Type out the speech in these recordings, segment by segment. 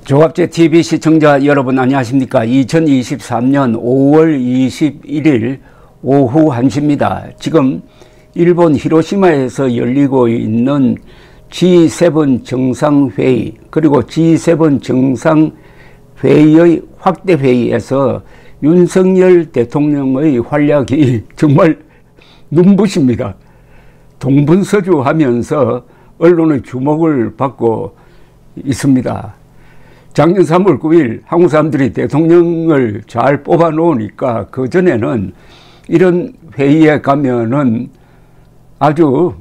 조갑제 TV 시청자 여러분 안녕하십니까. 2023년 5월 21일 오후 1시입니다. 지금 일본 히로시마에서 열리고 있는 G7 정상회의 그리고 G7 정상회의의 확대회의에서 윤석열 대통령의 활약이 정말 눈부십니다. 동분서주하면서 언론의 주목을 받고 있습니다. 작년 3월 9일 한국 사람들이 대통령을 잘 뽑아 놓으니까 그전에는 이런 회의에 가면은 아주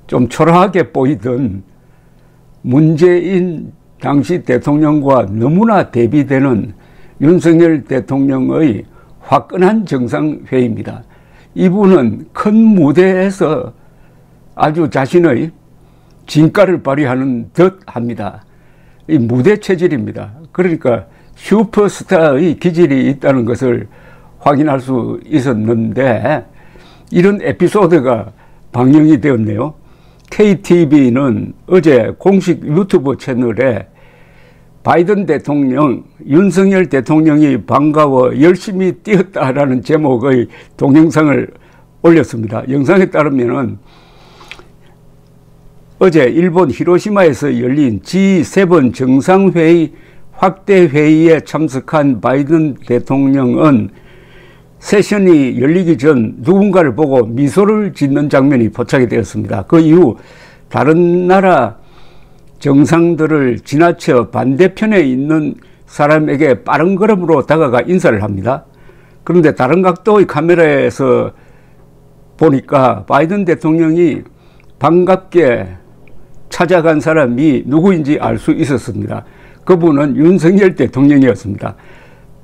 좀 초라하게 보이던 문재인 당시 대통령과 너무나 대비되는 윤석열 대통령의 화끈한 정상회의입니다. 이분은 큰 무대에서 아주 자신의 진가를 발휘하는 듯 합니다. 이 무대 체질입니다. 그러니까 슈퍼스타의 기질이 있다는 것을 확인할 수 있었는데 이런 에피소드가 방영이 되었네요. KTV는 어제 공식 유튜브 채널에 바이든 대통령, 윤석열 대통령이 반가워 열심히 뛰었다라는 제목의 동영상을 올렸습니다. 영상에 따르면은 어제 일본 히로시마에서 열린 G7 정상회의 확대회의에 참석한 바이든 대통령은 세션이 열리기 전 누군가를 보고 미소를 짓는 장면이 포착이 되었습니다. 그 이후 다른 나라 정상들을 지나쳐 반대편에 있는 사람에게 빠른 걸음으로 다가가 인사를 합니다. 그런데 다른 각도의 카메라에서 보니까 바이든 대통령이 반갑게 찾아간 사람이 누구인지 알 수 있었습니다. 그분은 윤석열 대통령이었습니다.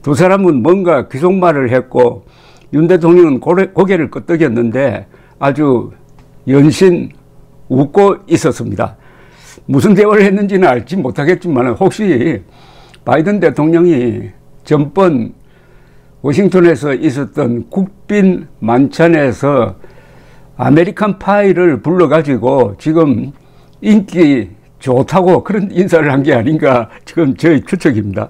두 사람은 뭔가 귀속말을 했고 윤 대통령은 고개를 끄덕였는데 아주 연신 웃고 있었습니다. 무슨 대화를 했는지는 알지 못하겠지만 혹시 바이든 대통령이 전번 워싱턴에서 있었던 국빈 만찬에서 아메리칸 파이를 불러가지고 지금 인기 좋다고 그런 인사를 한 게 아닌가 지금 저의 추측입니다.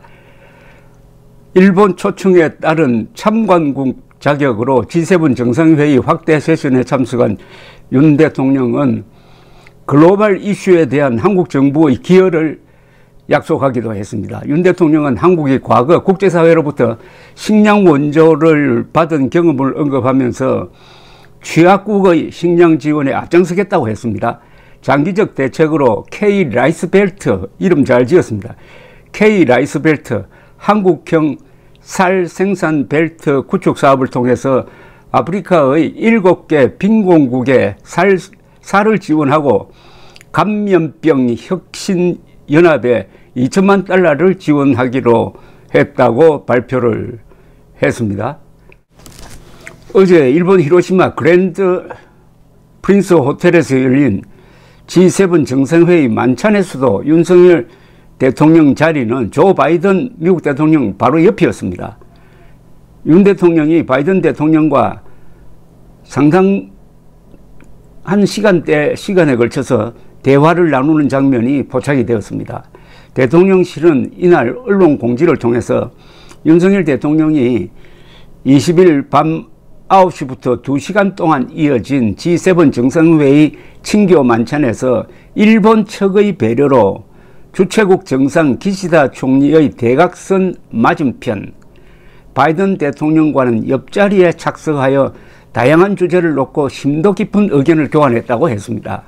일본 초청에 따른 참관국 자격으로 G7 정상회의 확대 세션에 참석한 윤 대통령은 글로벌 이슈에 대한 한국 정부의 기여를 약속하기도 했습니다. 윤 대통령은 한국이 과거 국제사회로부터 식량 원조를 받은 경험을 언급하면서 취약국의 식량 지원에 앞장서겠다고 했습니다. 장기적 대책으로 K-라이스벨트, 이름 잘 지었습니다. K-라이스벨트, 한국형 쌀 생산 벨트 구축 사업을 통해서 아프리카의 7개 빈곤국에 쌀을 지원하고 감염병 혁신 연합에 2천만 달러를 지원하기로 했다고 발표를 했습니다. 어제 일본 히로시마 그랜드 프린스 호텔에서 열린 G7 정상회의 만찬에서도 윤석열 대통령 자리는 조 바이든 미국 대통령 바로 옆이었습니다. 윤 대통령이 바이든 대통령과 상당한 시간에 걸쳐서 대화를 나누는 장면이 포착이 되었습니다. 대통령실은 이날 언론 공지를 통해서 윤석열 대통령이 20일 밤 9시부터 2시간 동안 이어진 G7 정상회의 친교 만찬에서 일본 측의 배려로 주최국 정상 기시다 총리의 대각선 맞은편 바이든 대통령과는 옆자리에 착석하여 다양한 주제를 놓고 심도 깊은 의견을 교환했다고 했습니다.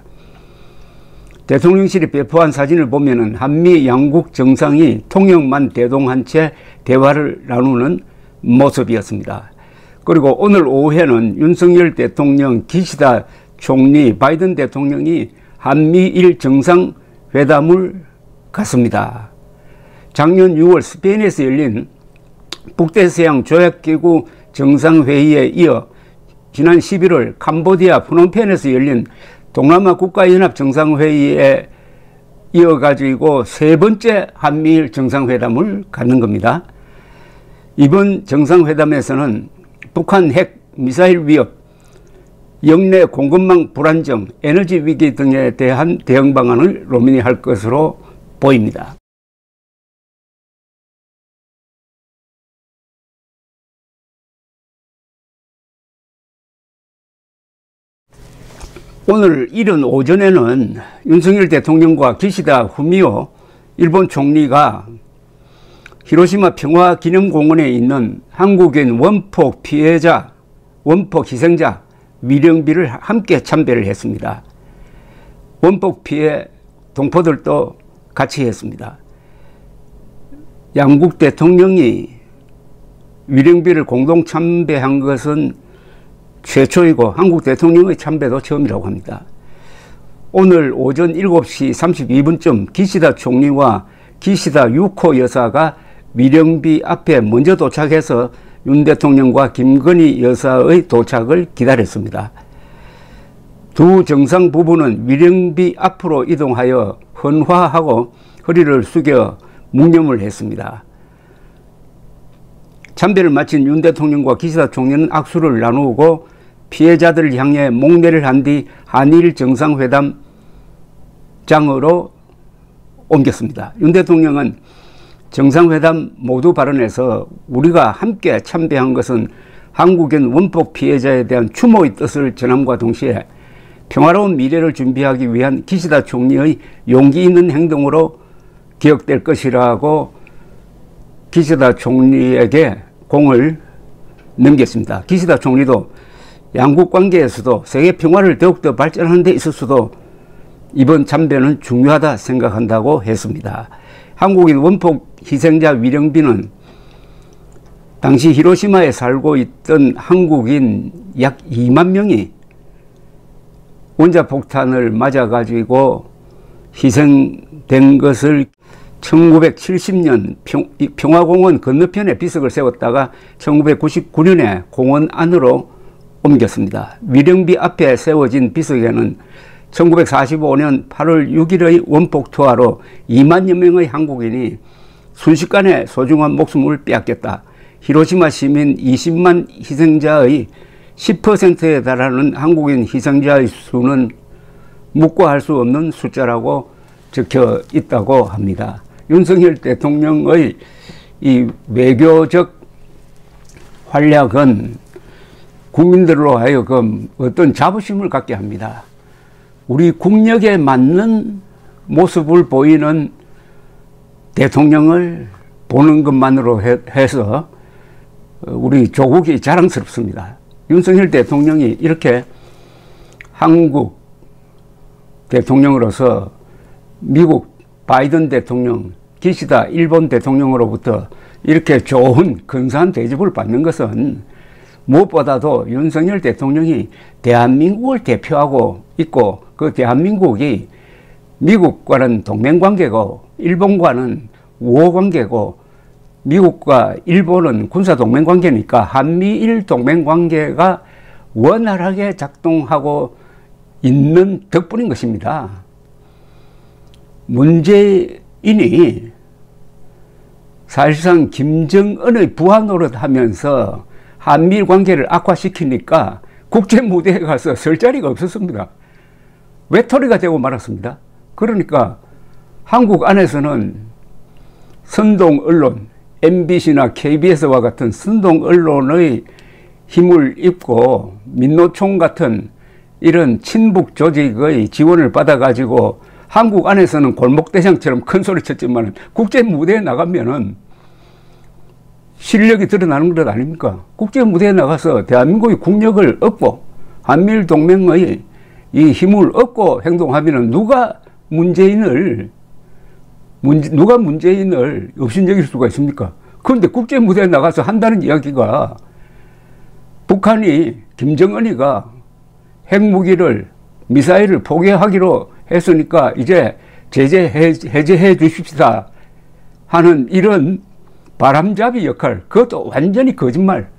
대통령실이 배포한 사진을 보면은 한미 양국 정상이 통역만 대동한 채 대화를 나누는 모습이었습니다. 그리고 오늘 오후에는 윤석열 대통령, 기시다 총리, 바이든 대통령이 한미일 정상회담을 갔습니다. 작년 6월 스페인에서 열린 북대서양 조약기구 정상회의에 이어 지난 11월 캄보디아 프놈펜에서 열린 동남아 국가연합 정상회의에 이어가지고 세 번째 한미일 정상회담을 갖는 겁니다. 이번 정상회담에서는 북한 핵 미사일 위협, 영내 공급망 불안정, 에너지 위기 등에 대한 대응 방안을 논의할 것으로 보입니다. 오늘 이른 오전에는 윤석열 대통령과 기시다 후미오 일본 총리가 히로시마 평화기념공원에 있는 한국인 원폭 피해자, 원폭 희생자 위령비를 함께 참배를 했습니다. 원폭 피해 동포들도 같이 했습니다. 양국 대통령이 위령비를 공동 참배한 것은 최초이고 한국 대통령의 참배도 처음이라고 합니다. 오늘 오전 7시 32분쯤 기시다 총리와 기시다 유코 여사가 위령비 앞에 먼저 도착해서 윤 대통령과 김건희 여사의 도착을 기다렸습니다. 두 정상 부부는 위령비 앞으로 이동하여 헌화하고 허리를 숙여 묵념을 했습니다. 참배를 마친 윤 대통령과 기시다 총리는 악수를 나누고 피해자들을 향해 목례를 한 뒤 한일 정상회담장으로 옮겼습니다. 윤 대통령은 정상회담 모두 발언에서 우리가 함께 참배한 것은 한국인 원폭 피해자에 대한 추모의 뜻을 전함과 동시에 평화로운 미래를 준비하기 위한 기시다 총리의 용기 있는 행동으로 기억될 것이라고 기시다 총리에게 공을 넘겼습니다. 기시다 총리도 양국 관계에서도 세계 평화를 더욱더 발전하는 데 있어서도 이번 참배는 중요하다 생각한다고 했습니다. 한국인 원폭 희생자 위령비는 당시 히로시마에 살고 있던 한국인 약 2만 명이 원자폭탄을 맞아가지고 희생된 것을 1970년 평화공원 건너편에 비석을 세웠다가 1999년에 공원 안으로 옮겼습니다. 위령비 앞에 세워진 비석에는 1945년 8월 6일의 원폭 투하로 2만여 명의 한국인이 순식간에 소중한 목숨을 빼앗겼다. 히로시마 시민 20만 희생자의 10%에 달하는 한국인 희생자의 수는 묵과할 수 없는 숫자라고 적혀 있다고 합니다. 윤석열 대통령의 이 외교적 활약은 국민들로 하여금 어떤 자부심을 갖게 합니다. 우리 국력에 맞는 모습을 보이는 대통령을 보는 것만으로 해서 우리 조국이 자랑스럽습니다. 윤석열 대통령이 이렇게 한국 대통령으로서 미국 바이든 대통령, 기시다 일본 대통령으로부터 이렇게 좋은 근사한 대접을 받는 것은 무엇보다도 윤석열 대통령이 대한민국을 대표하고 있고 그 대한민국이 미국과는 동맹관계고 일본과는 우호관계고 미국과 일본은 군사동맹관계니까 한미일 동맹관계가 원활하게 작동하고 있는 덕분인 것입니다. 문재인이 사실상 김정은의 부하 노릇하면서 한미일 관계를 악화시키니까 국제무대에 가서 설 자리가 없었습니다. 외톨이가 되고 말았습니다. 그러니까 한국 안에서는 선동 언론, MBC나 KBS와 같은 선동 언론의 힘을 입고 민노총 같은 이런 친북 조직의 지원을 받아가지고 한국 안에서는 골목대장처럼 큰 소리 쳤지만 국제무대에 나가면은 실력이 드러나는 것 아닙니까? 국제무대에 나가서 대한민국의 국력을 얻고 한미일 동맹의 이 힘을 얻고 행동하면은 누가 문재인을 업신여길 수가 있습니까? 그런데 국제무대에 나가서 한다는 이야기가 북한이 김정은이가 핵무기를 미사일을 포기하기로 했으니까 이제 제재 해제해 주십시다 하는 이런 바람잡이 역할, 그것도 완전히 거짓말.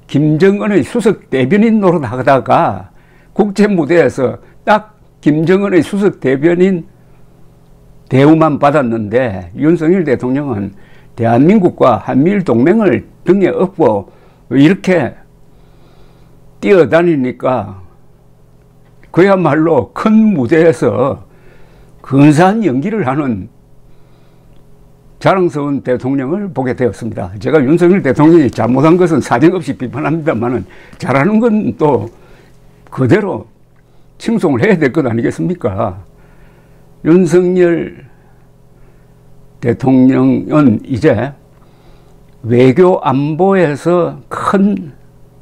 김정은의 수석 대변인 노릇하다가 국제무대에서 딱 김정은의 수석 대변인 대우만 받았는데 윤석열 대통령은 대한민국과 한미일 동맹을 등에 업고 이렇게 뛰어다니니까 그야말로 큰 무대에서 근사한 연기를 하는 자랑스러운 대통령을 보게 되었습니다. 제가 윤석열 대통령이 잘못한 것은 사정없이 비판합니다만은 잘하는 건 또 그대로 칭송을 해야 될 것 아니겠습니까? 윤석열 대통령은 이제 외교 안보에서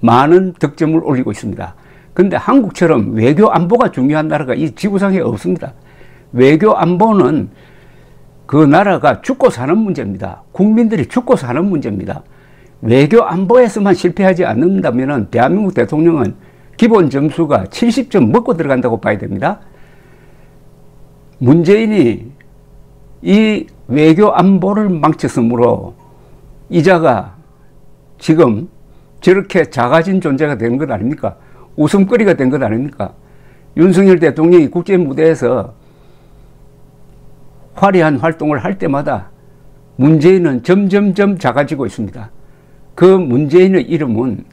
많은 득점을 올리고 있습니다. 근데 한국처럼 외교 안보가 중요한 나라가 이 지구상에 없습니다. 외교 안보는 그 나라가 죽고 사는 문제입니다. 국민들이 죽고 사는 문제입니다. 외교 안보에서만 실패하지 않는다면 대한민국 대통령은 기본 점수가 70점 먹고 들어간다고 봐야 됩니다. 문재인이 이 외교 안보를 망쳤으므로 이자가 지금 저렇게 작아진 존재가 된 것 아닙니까? 웃음거리가 된 것 아닙니까? 윤석열 대통령이 국제 무대에서 화려한 활동을 할 때마다 문재인은 점점점 작아지고 있습니다. 그 문재인의 이름은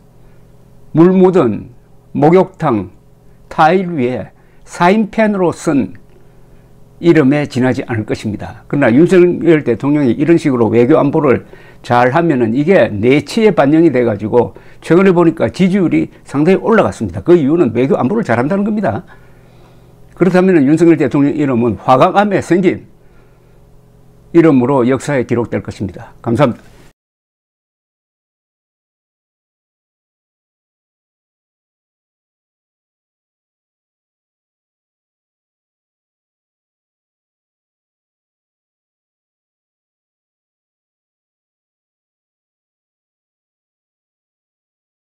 물 묻은 목욕탕 타일 위에 사인펜으로 쓴 이름에 지나지 않을 것입니다. 그러나 윤석열 대통령이 이런 식으로 외교 안보를 잘 하면은 이게 내치에 반영이 돼가지고 최근에 보니까 지지율이 상당히 올라갔습니다. 그 이유는 외교 안보를 잘한다는 겁니다. 그렇다면 윤석열 대통령 이름은 화강암에 생긴 이름으로 역사에 기록될 것입니다. 감사합니다.